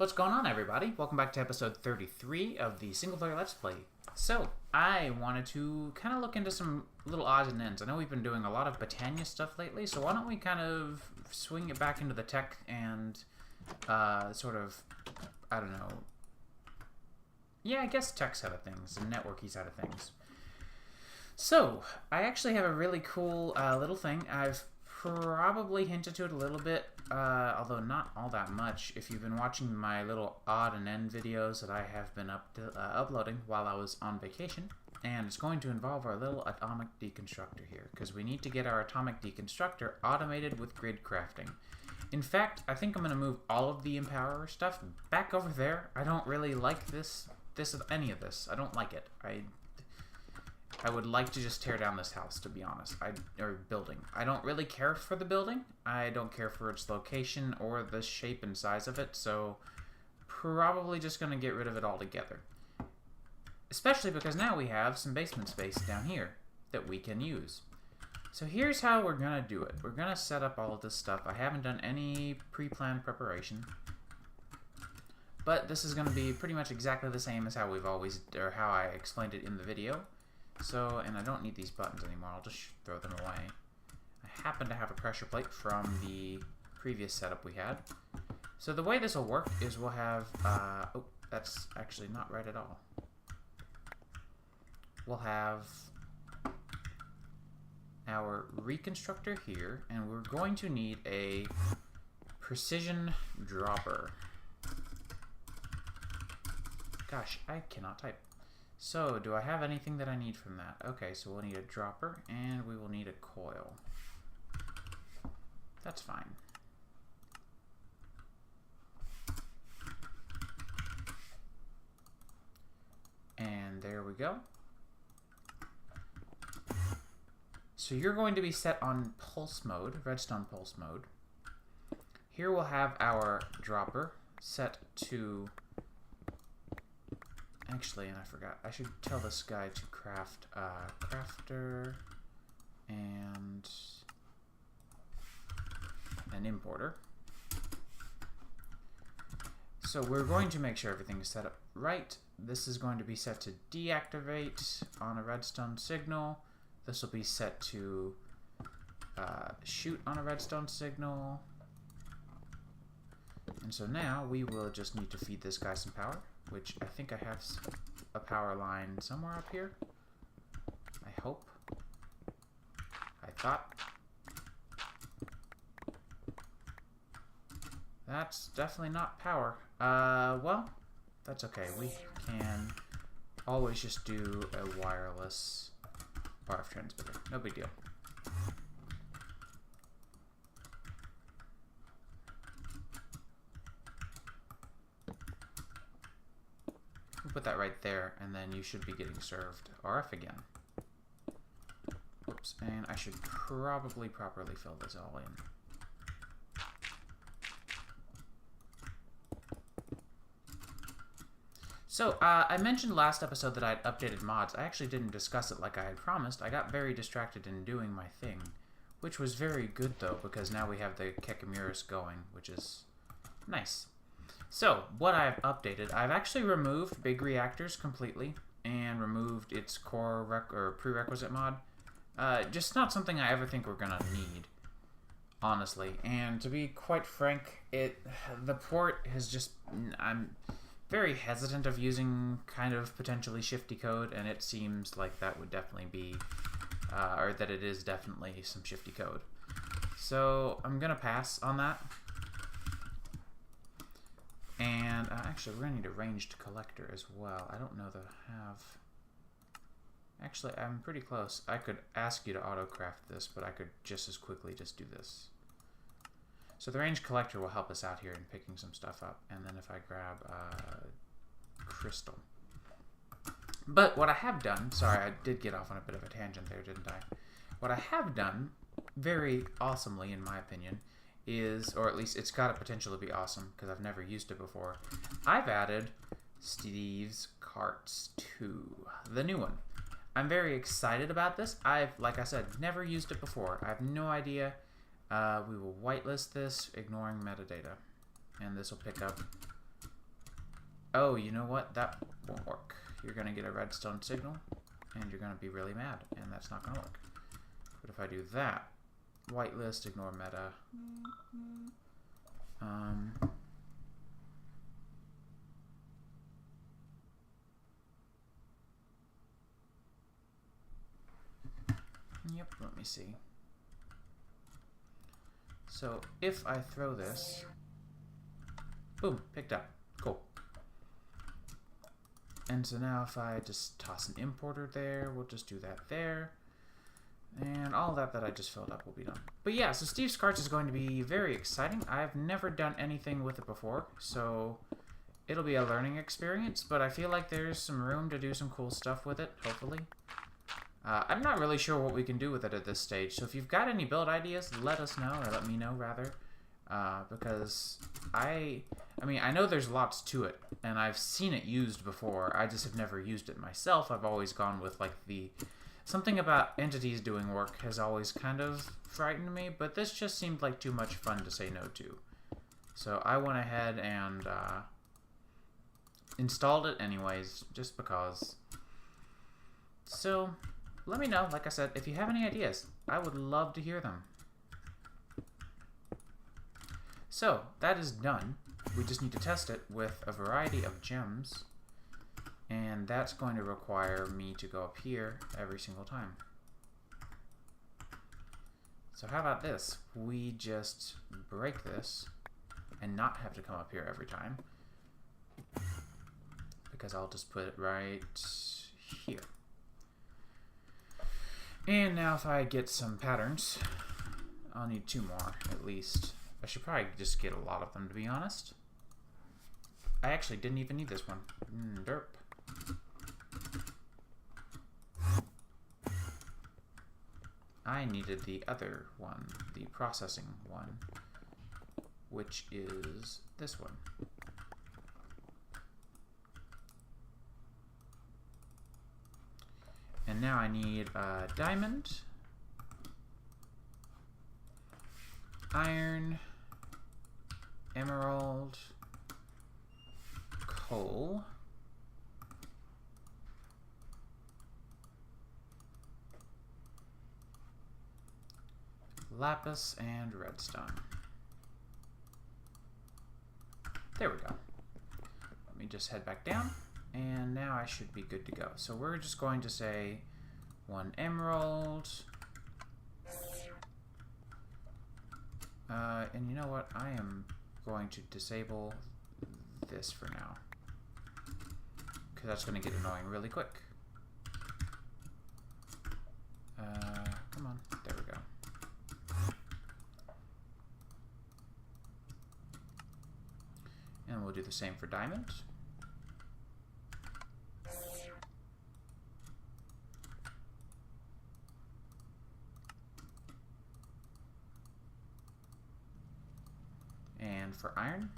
What's going on, everybody? Welcome back to episode 33 of the single player Let's Play. So, I wanted to kind of look into some little odds and ends. I know we've been doing a lot of Botania stuff lately, so why don't we kind of swing it back into the tech and sort of, I don't know, yeah, I guess tech side of things and networky side of things. So, I actually have a really cool little thing. I've probably hinted to it a little bit, although not all that much. If you've been watching my little odd and end videos that I have been uploading while I was on vacation, and it's going to involve our little atomic deconstructor here, because we need to get our atomic deconstructor automated with grid crafting. In fact, I think I'm going to move all of the Empower stuff back over there. I don't really like any of this. I don't like it. I would like to just tear down this house, to be honest, or building. I don't really care for the building. I don't care for its location or the shape and size of it, so probably just going to get rid of it altogether. Especially because now we have some basement space down here that we can use. So here's how we're going to do it. We're going to set up all of this stuff. I haven't done any pre-planned preparation, but this is going to be pretty much exactly the same as how how I explained it in the video. So, and I don't need these buttons anymore, I'll just throw them away. I happen to have a pressure plate from the previous setup we had. So the way this will work is we'll have, oh, that's actually not right at all. We'll have our reconstructor here, and we're going to need a precision dropper. Gosh, I cannot type. So, do I have anything that I need from that? Okay, so we'll need a dropper, and we will need a coil. That's fine. And there we go. So you're going to be set on pulse mode, redstone pulse mode. Here we'll have our dropper set to... Actually, and I forgot, I should tell this guy to craft crafter and an importer. So we're going to make sure everything is set up right. This is going to be set to deactivate on a redstone signal. This will be set to shoot on a redstone signal. And so now we will just need to feed this guy some power, which I think I have a power line somewhere up here. I hope. I thought. That's definitely not power. Well, that's okay. We can always just do a wireless RF transmitter. No big deal. Put that right there, and then you should be getting served RF again. Oops, and I should probably properly fill this all in. So, I mentioned last episode that I'd updated mods. I actually didn't discuss it like I had promised. I got very distracted in doing my thing, which was very good, though, because now we have the Kekamuris going, which is nice. So, what I've updated, I've actually removed big reactors completely and removed its core or prerequisite mod. Just not something I ever think we're gonna need, honestly. And to be quite frank, the port has just, I'm very hesitant of using kind of potentially shifty code, and it seems like that would definitely be, or that it is definitely some shifty code. So, I'm gonna pass on that. And actually, we're going to need a ranged collector as well. I don't know that I have... Actually, I'm pretty close. I could ask you to auto-craft this, but I could just as quickly just do this. So the ranged collector will help us out here in picking some stuff up. And then if I grab crystal. But what I have done... Sorry, I did get off on a bit of a tangent there, didn't I? What I have done, very awesomely in my opinion, is, or at least it's got a potential to be awesome because I've never used it before. I've added Steve's Carts 2, the new one. I'm very excited about this. I've, like I said, never used it before. I have no idea We will whitelist this, ignoring metadata. And this will pick up Oh, you know what? That won't work. You're going to get a redstone signal, and you're going to be really mad, and that's not going to work. But if I do that, whitelist, ignore meta. Yep, let me see. So if I throw this, boom, picked up. Cool. And so now if I just toss an importer there, we'll just do that there. And all that I just filled up will be done. But yeah, so Steve's Carts is going to be very exciting. I've never done anything with it before, so it'll be a learning experience, but I feel like there's some room to do some cool stuff with it, hopefully. I'm not really sure what we can do with it at this stage, so if you've got any build ideas, let us know, or let me know, rather. Because I mean, I know there's lots to it, and I've seen it used before. I just have never used it myself. I've always gone with, like, something about entities doing work has always kind of frightened me, but this just seemed like too much fun to say no to. So I went ahead and installed it anyways, just because. So let me know, like I said, if you have any ideas. I would love to hear them. So that is done. We just need to test it with a variety of gems. And that's going to require me to go up here every single time. So how about this? We just break this and not have to come up here every time. Because I'll just put it right here. And now if I get some patterns, I'll need 2 more at least. I should probably just get a lot of them, to be honest. I actually didn't even need this one. Derp. I needed the other one, the processing one, which is this one. And now I need diamond, iron, emerald, coal, lapis, and redstone. There we go. Let me just head back down, and now I should be good to go. So we're just going to say 1 emerald. And you know what? I am going to disable this for now, because that's going to get annoying really quick. Come on. There we go. And we'll do the same for diamond. And for iron.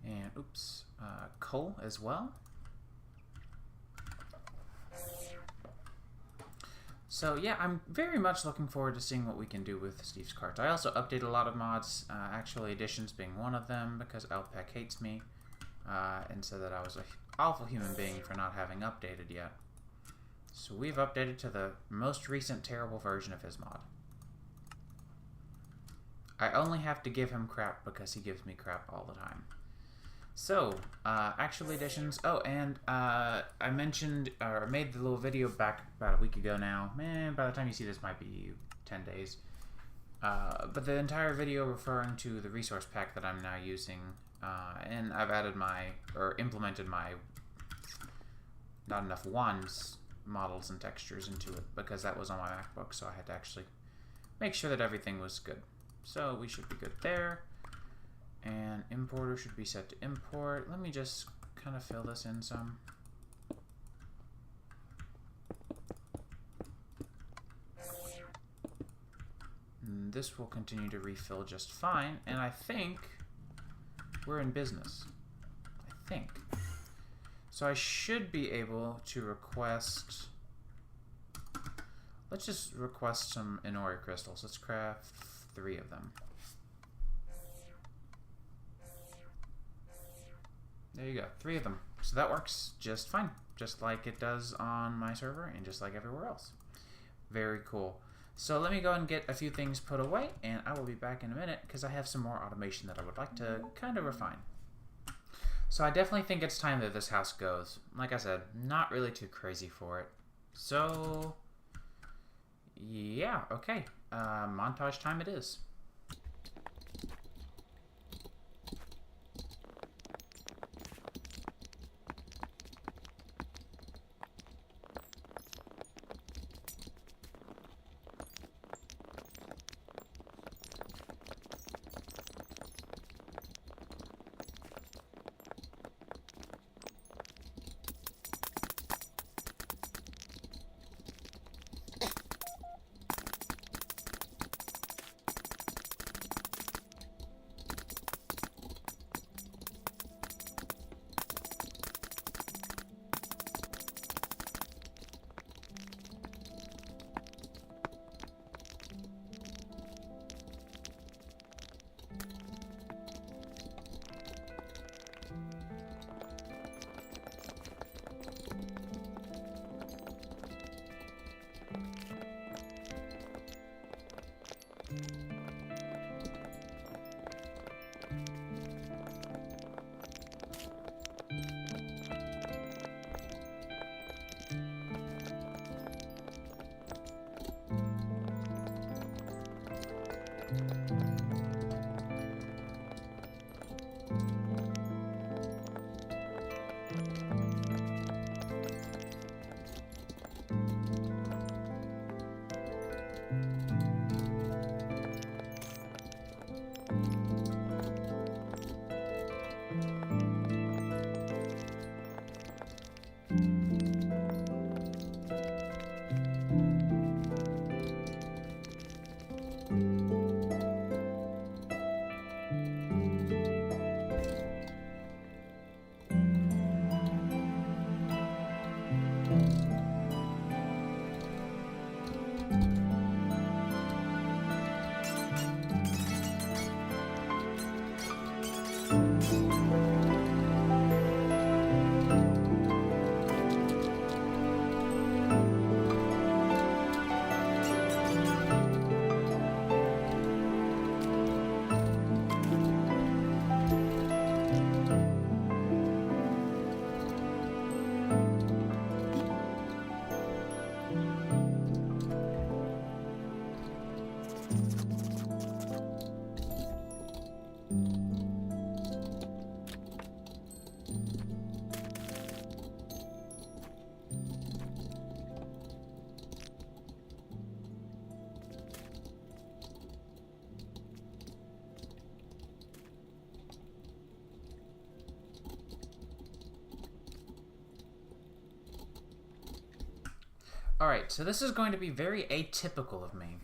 And oops, coal as well. So yeah, I'm very much looking forward to seeing what we can do with Steve's Carts. I also updated a lot of mods, actually additions being one of them, because Alpec hates me, and said that I was an awful human being for not having updated yet. So we've updated to the most recent terrible version of his mod. I only have to give him crap because he gives me crap all the time. So, actual additions. Oh, and I mentioned, or made the little video back about a week ago now. Man, by the time you see this might be 10 days. But the entire video referring to the resource pack that I'm now using. And I've added or implemented my not enough wands models and textures into it, because that was on my MacBook, so I had to actually make sure that everything was good. So we should be good there. And importer should be set to import. Let me just kind of fill this in some. And this will continue to refill just fine, and I think we're in business. I think. So I should be able to request... Let's just request some Inori crystals. Let's craft 3 of them. There you go, 3 of them. So that works just fine, just like it does on my server and just like everywhere else. Very cool. So let me go and get a few things put away, and I will be back in a minute because I have some more automation that I would like to kind of refine. So I definitely think it's time that this house goes. Like I said, not really too crazy for it. So... yeah, okay. Montage time it is. Alright, so this is going to be very atypical of me,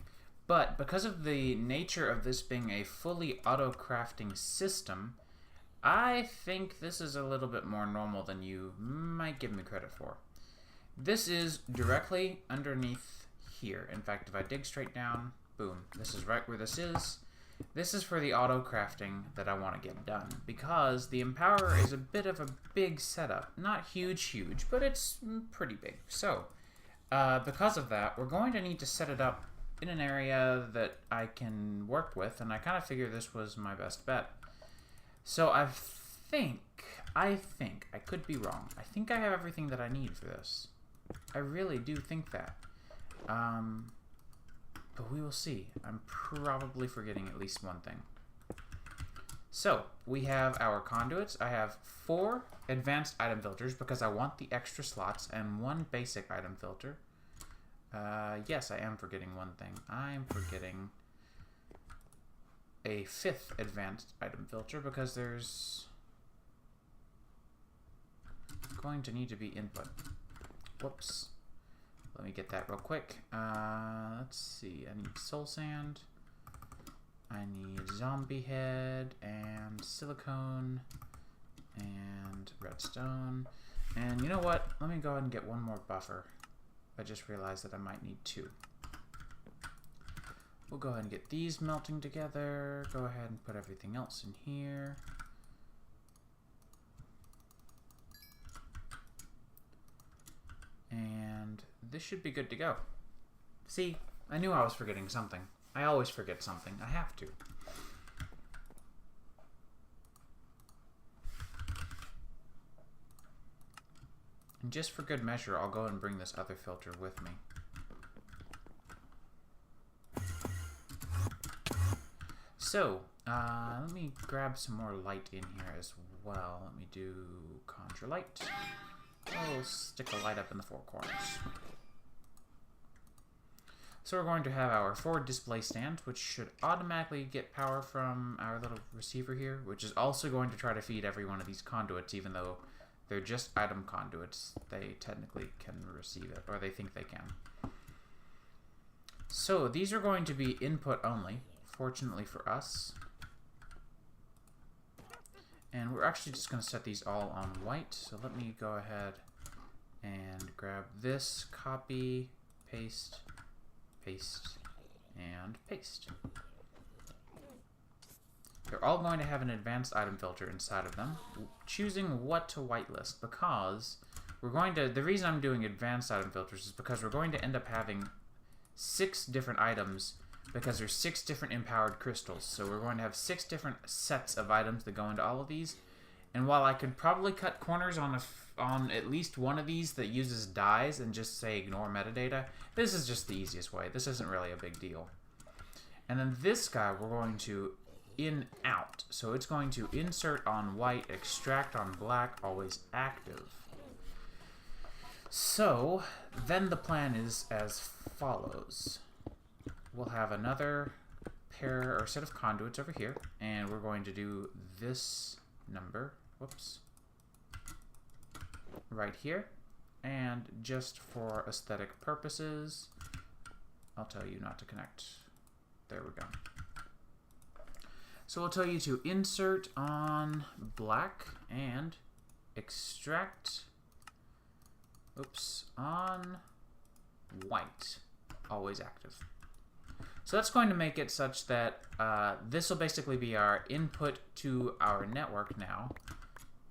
but because of the nature of this being a fully auto-crafting system, I think this is a little bit more normal than you might give me credit for. This is directly underneath here. In fact, if I dig straight down, boom, this is right where this is. This is for the auto-crafting that I want to get done, because the Empower is a bit of a big setup. Not huge, but it's pretty big. So, because of that, we're going to need to set it up in an area that I can work with, and I kind of figure this was my best bet. So I think, I could be wrong. I think I have everything that I need for this. I really do think that. But we will see. I'm probably forgetting at least one thing. So, we have our conduits. I have 4 advanced item filters because I want the extra slots, and 1 basic item filter. Yes, I am forgetting one thing. I'm forgetting a 5th advanced item filter because there's going to need to be input. Whoops. Let me get that real quick. Let's see. I need soul sand. I need zombie head and silicone and redstone. And you know what? Let me go ahead and get one more buffer. I just realized that I might need 2. We'll go ahead and get these melting together. Go ahead and put everything else in here. And this should be good to go. See, I knew I was forgetting something. I always forget something. I have to. And just for good measure, I'll go and bring this other filter with me. So, let me grab some more light in here as well. Let me do conjure light. I'll stick a light up in the 4 corners. So we're going to have our forward display stand, which should automatically get power from our little receiver here, which is also going to try to feed every one of these conduits, even though they're just item conduits. They technically can receive it, or they think they can. So these are going to be input only, fortunately for us. And we're actually just going to set these all on white. So let me go ahead and grab this, copy, paste, paste, and paste. They're all going to have an advanced item filter inside of them, choosing what to whitelist, because we're going to, the reason I'm doing advanced item filters is because we're going to end up having 6 different items, because there's 6 different empowered crystals. So we're going to have 6 different sets of items that go into all of these. And while I could probably cut corners on at least one of these that uses dyes and just say ignore metadata, this is just the easiest way. This isn't really a big deal. And then this guy we're going to in out. So it's going to insert on white, extract on black, always active. So then the plan is as follows. We'll have another pair or set of conduits over here, and we're going to do this number, whoops, right here. And just for aesthetic purposes, I'll tell you not to connect. There we go. So we'll tell you to insert on black and extract, oops, on white, always active. So that's going to make it such that this will basically be our input to our network now,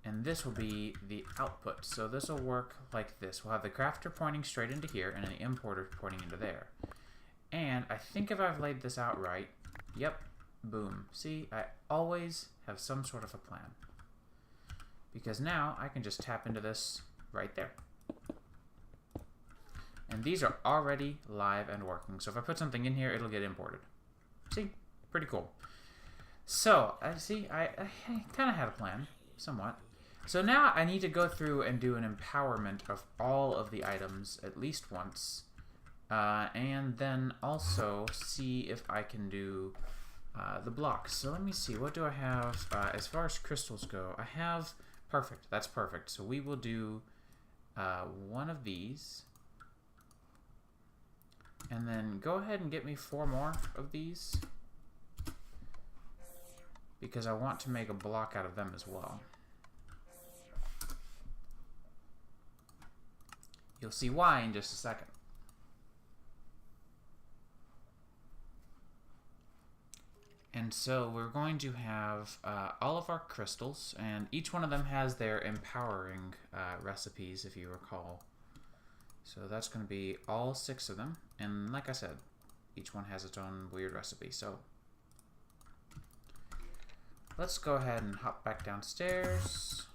and this will be the output. So this will work like this. We'll have the crafter pointing straight into here and the importer pointing into there. And I think if I've laid this out right, yep, boom. See, I always have some sort of a plan, because now I can just tap into this right there. And these are already live and working. So if I put something in here, it'll get imported. See? Pretty cool. So, I kind of had a plan, somewhat. So now I need to go through and do an empowerment of all of the items at least once. And then also see if I can do the blocks. So let me see. What do I have? As far as crystals go, I have... Perfect. That's perfect. So we will do one of these. And then go ahead and get me 4 more of these, because I want to make a block out of them as well. You'll see why in just a second. And so we're going to have all of our crystals, and each one of them has their empowering recipes, if you recall. So that's going to be all 6 of them. And like I said, each one has its own weird recipe. So let's go ahead and hop back downstairs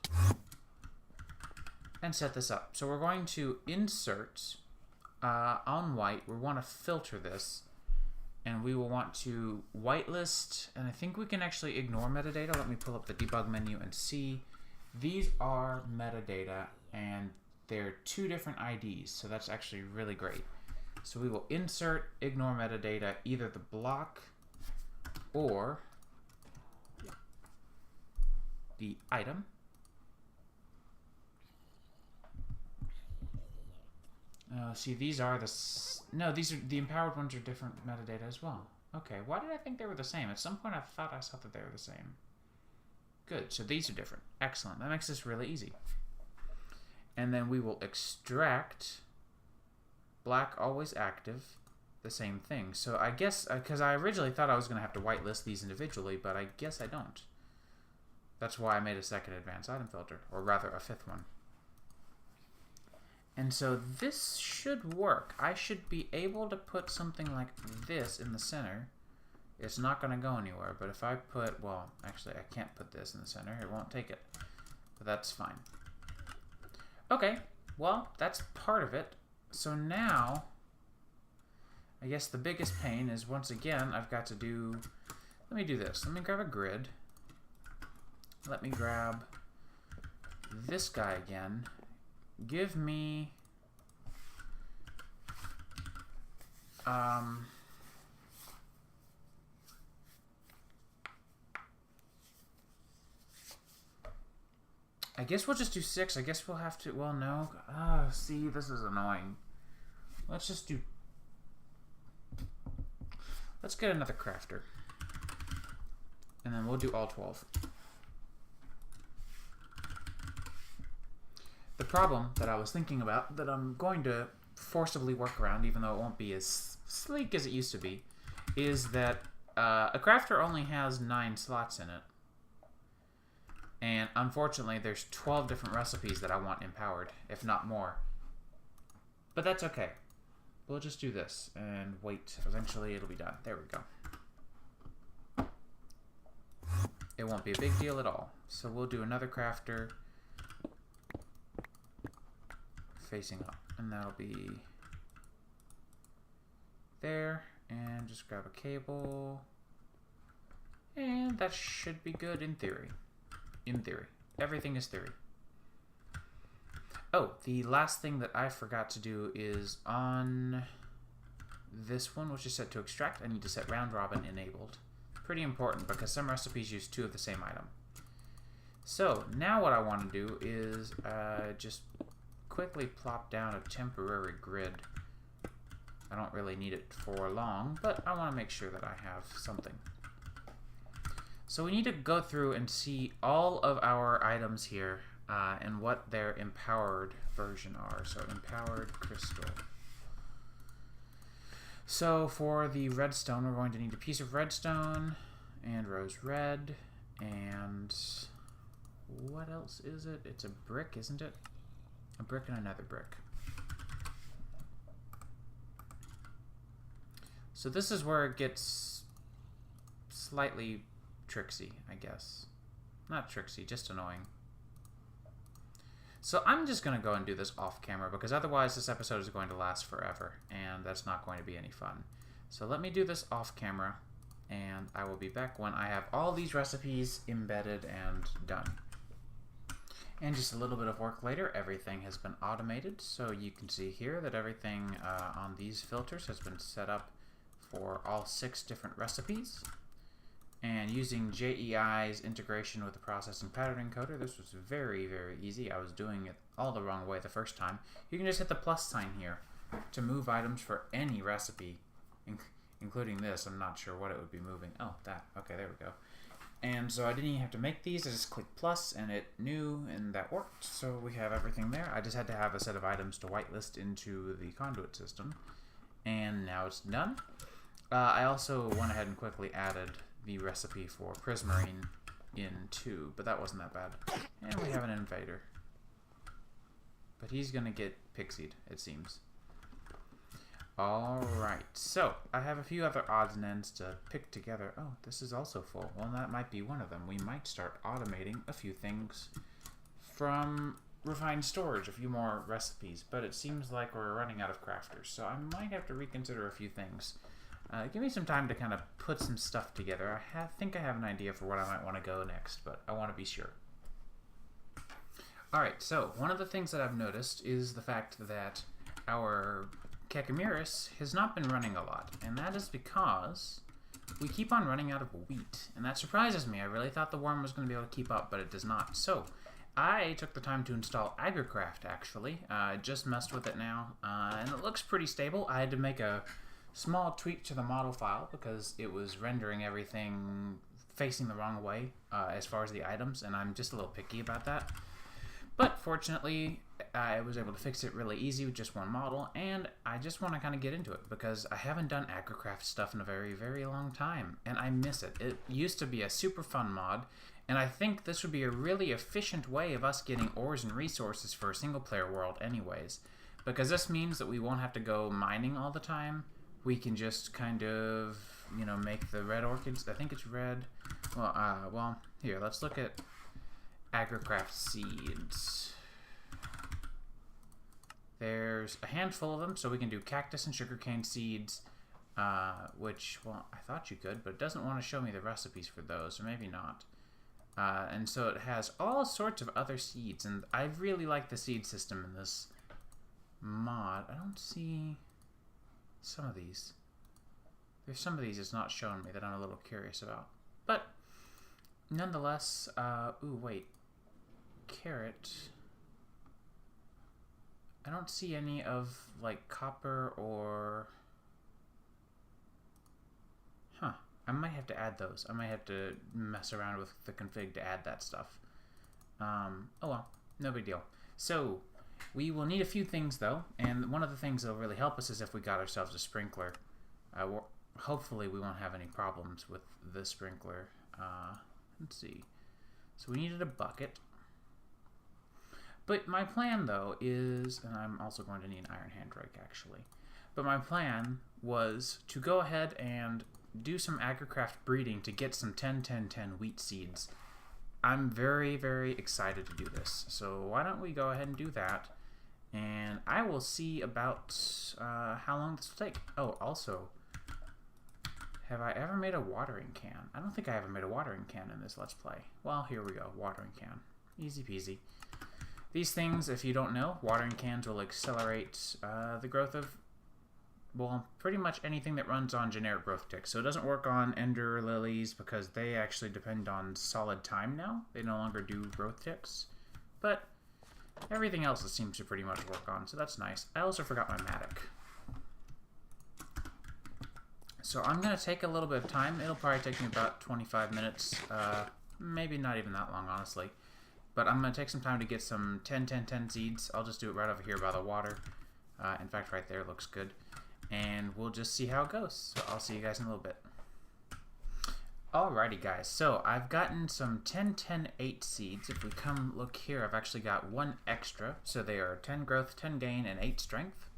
and set this up. So we're going to insert on white. We want to filter this, and we will want to whitelist. And I think we can actually ignore metadata. Let me pull up the debug menu and see. These are metadata, and they're 2 different IDs, so that's actually really great. So we will insert ignore metadata, either the block or the item. See, these are the... No, these are the empowered ones are different metadata as well. Okay, why did I think they were the same? At some point I thought I saw that they were the same. Good, so these are different. Excellent, that makes this really easy. And then we will extract black always active, the same thing. So I guess, because I originally thought I was going to have to whitelist these individually, but I guess I don't. That's why I made a second advanced item filter, or rather a fifth one. And so this should work. I should be able to put something like this in the center. It's not going to go anywhere, but if I put, well, actually I can't put this in the center. It won't take it, but that's fine. Okay, well, that's part of it. So now, I guess the biggest pain is, once again, I've got to do, let me do this. Let me grab a grid. Let me grab this guy again. Give me, I guess we'll just do 6. I guess we'll have to, well, no. See, this is annoying. Let's just do, let's get another crafter. And then we'll do all 12. The problem that I was thinking about, that I'm going to forcibly work around, even though it won't be as sleek as it used to be, is that a crafter only has 9 slots in it. And unfortunately, there's 12 different recipes that I want empowered, if not more. But that's okay. We'll just do this and wait. Eventually, it'll be done. There we go. It won't be a big deal at all. So we'll do another crafter facing up. And that'll be there. And just grab a cable. And that should be good in theory. In theory. Everything is theory. Oh, the last thing that I forgot to do is on this one, which is set to extract, I need to set round robin enabled. Pretty important because some recipes use 2 of the same item. So now what I want to do is just quickly plop down a temporary grid. I don't really need it for long, but I want to make sure that I have something. So we need to go through and see all of our items here and what their empowered version are. So empowered crystal. So for the redstone, we're going to need a piece of redstone and rose red. And what else is it? It's a brick, isn't it? A brick and another brick. So this is where it gets slightly tricksy, I guess. Not tricksy, just annoying. So I'm just going to go and do this off camera because otherwise this episode is going to last forever and that's not going to be any fun. So let me do this off camera and I will be back when I have all these recipes embedded and done. And just a little bit of work later, everything has been automated. So you can see here that everything on these filters has been set up for all 6 different recipes. And using JEI's integration with the processing pattern encoder, this was very, very easy. I was doing it all the wrong way the first time. You can just hit the plus sign here to move items for any recipe, including this. I'm not sure what it would be moving. Oh, that. Okay, there we go. And so I didn't even have to make these. I just clicked plus and it knew and that worked. So we have everything there. I just had to have a set of items to whitelist into the conduit system. And now it's done. I also went ahead and quickly added the recipe for prismarine in too, but that wasn't that bad. And we have an invader. But he's gonna get pixied, it seems. Alright, so I have a few other odds and ends to pick together. Oh, this is also full. Well, that might be one of them. We might start automating a few things from refined storage, a few more recipes, but it seems like we're running out of crafters, so I might have to reconsider a few things. Give me some time to kind of put some stuff together. I think I have an idea for what I might want to go next, but I want to be sure. Alright, so one of the things that I've noticed is the fact that our Kekamiris has not been running a lot, and that is because we keep on running out of wheat, and that surprises me. I really thought the worm was going to be able to keep up, but it does not. So I took the time to install AgriCraft, actually. I just messed with it now, and it looks pretty stable. I had to make a small tweak to the model file because it was rendering everything facing the wrong way as far as the items, and I'm just a little picky about that. But fortunately, I was able to fix it really easy with just one model, and I just want to kind of get into it because I haven't done agricraft stuff in a very, very long time, and I miss it. It used to be a super fun mod, and I think this would be a really efficient way of us getting ores and resources for a single-player world anyways, because this means that we won't have to go mining all the time. We can just kind of, you know, make the red orchids. I think it's red. Well, here, let's look at agricraft seeds. There's a handful of them, so we can do cactus and sugarcane seeds, which, well, I thought you could, but it doesn't want to show me the recipes for those, or maybe not. And so it has all sorts of other seeds, and I really like the seed system in this mod. I don't see some of these. There's some of these it's not showing me that I'm a little curious about. But, nonetheless, ooh, wait. Carrot. I don't see any of, like, copper or... Huh. I might have to add those. I might have to mess around with the config to add that stuff. Oh well, no big deal. So, we will need a few things, though, and one of the things that will really help us is if we got ourselves a sprinkler. Hopefully we won't have any problems with the sprinkler. Let's see. So we needed a bucket. But my plan, though, is, and I'm also going to need an iron handrake, actually. But my plan was to go ahead and do some agricraft breeding to get some 10-10-10 wheat seeds. I'm very, very excited to do this. So why don't we go ahead and do that? And I will see about how long this will take. Oh, also, have I ever made a watering can? I don't think I ever made a watering can in this Let's Play. Well, here we go. Watering can. Easy peasy. These things, if you don't know, watering cans will accelerate the growth of, well, pretty much anything that runs on generic growth ticks. So it doesn't work on ender lilies because they actually depend on solid time now. They no longer do growth ticks. But everything else it seems to pretty much work on, so that's nice. I also forgot my mattock. So I'm going to take a little bit of time. It'll probably take me about 25 minutes. Maybe not even that long, honestly. But I'm going to take some time to get some 10-10-10 seeds. I'll just do it right over here by the water. In fact, right there looks good. And we'll just see how it goes. So I'll see you guys in a little bit. Alrighty, guys. So I've gotten some 10-10-8 seeds. If we come look here, I've actually got one extra. So they are 10 growth, 10 gain, and 8 strength.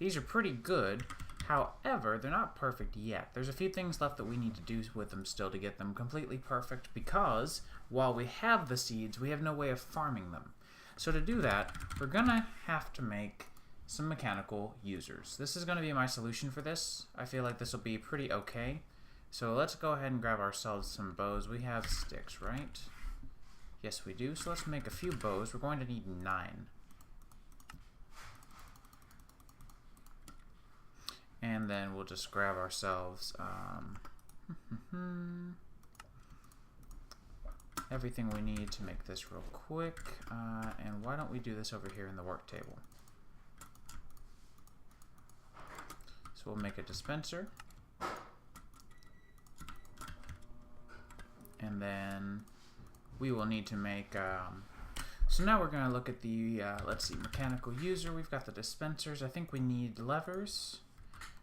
These are pretty good. However, they're not perfect yet. There's a few things left that we need to do with them still to get them completely perfect because while we have the seeds, we have no way of farming them. So to do that, we're going to have to make some mechanical users. This is going to be my solution for this. I feel like this will be pretty okay. So let's go ahead and grab ourselves some bows. We have sticks, right? Yes, we do. So let's make a few bows. We're going to need 9. And then we'll just grab ourselves everything we need to make this real quick. And why don't we do this over here in the work table? So we'll make a dispenser. And then we will need to make... so now we're going to look at the, let's see, mechanical user. We've got the dispensers. I think we need levers.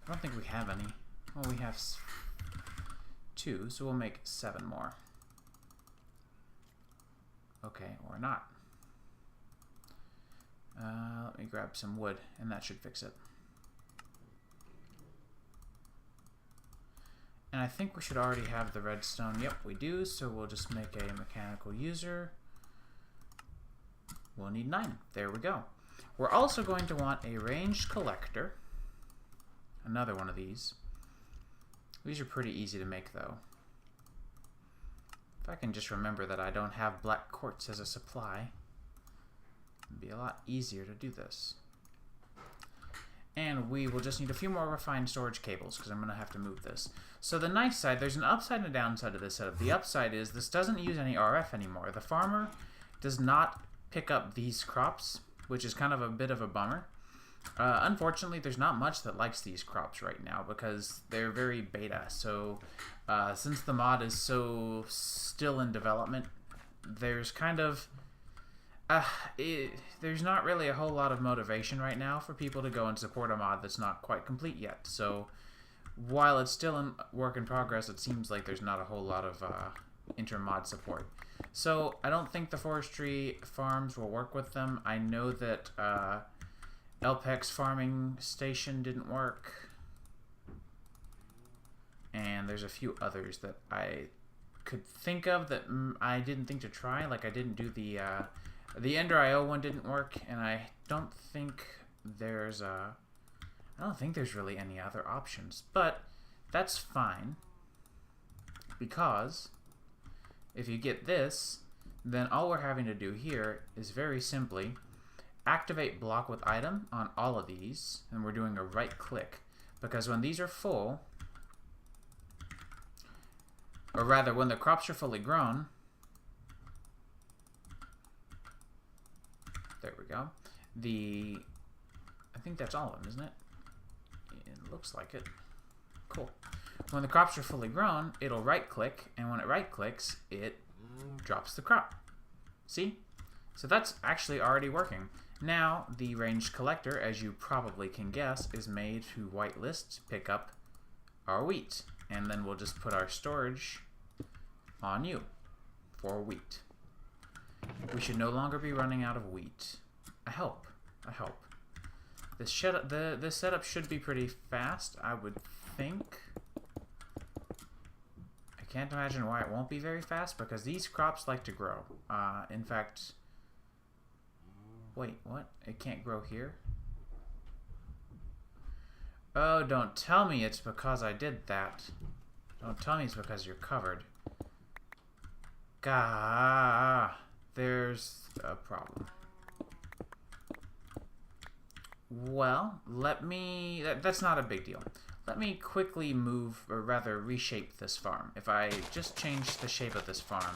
I don't think we have any. Well, we have 2, so we'll make 7 more. Okay, or not. Let me grab some wood, and that should fix it. And I think we should already have the redstone. Yep, we do, so we'll just make a mechanical user. We'll need 9. There we go. We're also going to want a ranged collector. Another one of these. These are pretty easy to make, though. If I can just remember that I don't have black quartz as a supply, it'd be a lot easier to do this. And we will just need a few more refined storage cables, because I'm going to have to move this. So the nice side, there's an upside and a downside to this setup. The upside is this doesn't use any RF anymore. The farmer does not pick up these crops, which is kind of a bit of a bummer. Unfortunately, there's not much that likes these crops right now because they're very beta. So since the mod is so still in development, there's kind of Uh, there's not really a whole lot of motivation right now for people to go and support a mod that's not quite complete yet. So while it's still in work in progress, it seems like there's not a whole lot of inter-mod support. So I don't think the forestry farms will work with them. I know that LPEC's farming station didn't work. And there's a few others that I could think of that I didn't think to try. Like I didn't do the Ender IO one didn't work, and I don't think there's really any other options. But that's fine, because if you get this, then all we're having to do here is very simply activate block with item on all of these, and we're doing a right click, because when these are full, or rather when the crops are fully grown, there we go, I think that's all of them, isn't it? It looks like it. Cool. When the crops are fully grown, it'll right click, and when it right clicks, it drops the crop. See? So that's actually already working. Now, the ranged collector, as you probably can guess, is made to whitelist pick up our wheat. And then we'll just put our storage on you for wheat. We should no longer be running out of wheat. I hope. This setup should be pretty fast, I would think. I can't imagine why it won't be very fast, because these crops like to grow. In fact, wait, what? It can't grow here? Oh, don't tell me it's because I did that. Don't tell me it's because you're covered. Gah, there's a problem. Well, that's not a big deal. Let me quickly move, or rather reshape this farm. If I just change the shape of this farm,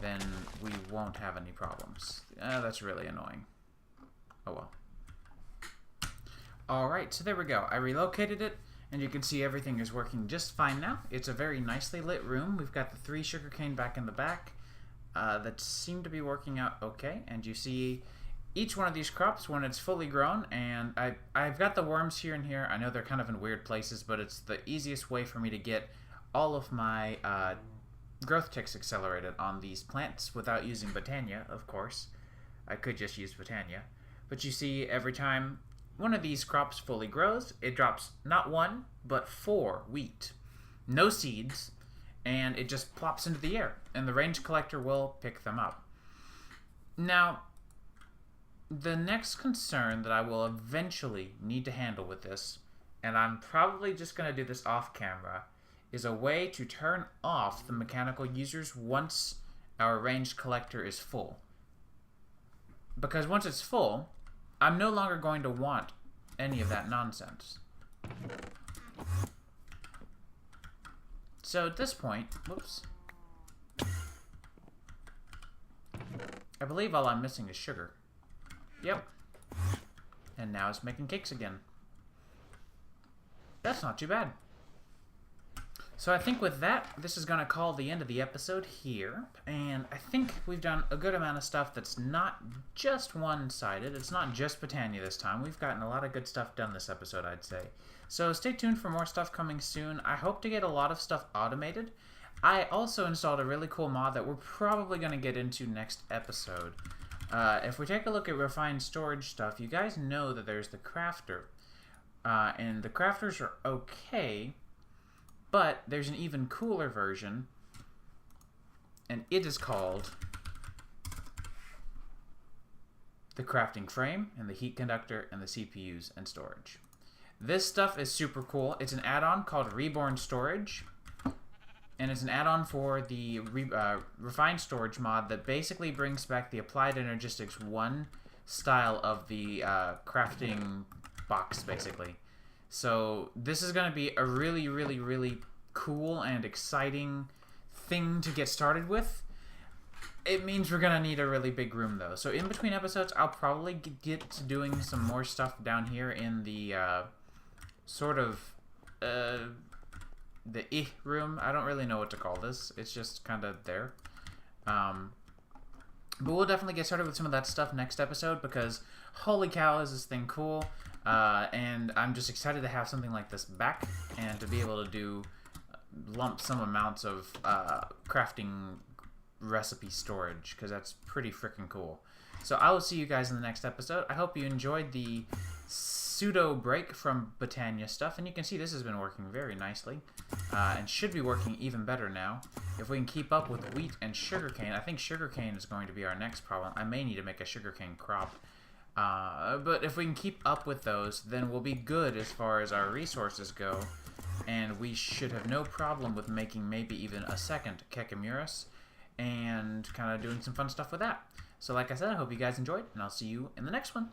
then we won't have any problems. That's really annoying. Oh well. Alright, so there we go. I relocated it, and you can see everything is working just fine now. It's a very nicely lit room. We've got the 3 sugarcane back in the back that seem to be working out okay, and you see each one of these crops when it's fully grown, and I've got the worms here and here. I know they're kind of in weird places, but it's the easiest way for me to get all of my growth ticks accelerated on these plants without using Botania, of course. I could just use Botania. But you see, every time one of these crops fully grows, it drops not 1, but 4 wheat. No seeds, and it just plops into the air, and the range collector will pick them up. Now, the next concern that I will eventually need to handle with this, and I'm probably just going to do this off camera, is a way to turn off the mechanical users once our ranged collector is full. Because once it's full, I'm no longer going to want any of that nonsense. So at this point, whoops, I believe all I'm missing is sugar. Yep. And now it's making cakes again. That's not too bad. So I think with that, this is going to call the end of the episode here. And I think we've done a good amount of stuff that's not just one-sided. It's not just Botania this time. We've gotten a lot of good stuff done this episode, I'd say. So stay tuned for more stuff coming soon. I hope to get a lot of stuff automated. I also installed a really cool mod that we're probably going to get into next episode. If we take a look at refined storage stuff, you guys know that there's the crafter. And the crafters are okay, but there's an even cooler version, and it is called the crafting frame and the heat conductor and the CPUs and storage. This stuff is super cool. It's an add-on called Reborn Storage, and it's an add-on for the refined storage mod that basically brings back the Applied Energistics 1 style of the crafting box, basically. So this is going to be a really, really, really cool and exciting thing to get started with. It means we're going to need a really big room, though. So in between episodes, I'll probably get to doing some more stuff down here in the sort of the room. I don't really know what to call this. It's just kind of there. But we'll definitely get started with some of that stuff next episode because holy cow is this thing cool. And I'm just excited to have something like this back and to be able to do lump sum amounts of crafting recipe storage because that's pretty freaking cool. So I will see you guys in the next episode. I hope you enjoyed the pseudo break from Britannia stuff, and you can see this has been working very nicely and should be working even better now. If we can keep up with wheat and sugarcane, I think sugarcane is going to be our next problem. I may need to make a sugarcane crop. But if we can keep up with those, then we'll be good as far as our resources go, and we should have no problem with making maybe even a second Kekamuras and kind of doing some fun stuff with that. So like I said, I hope you guys enjoyed, and I'll see you in the next one.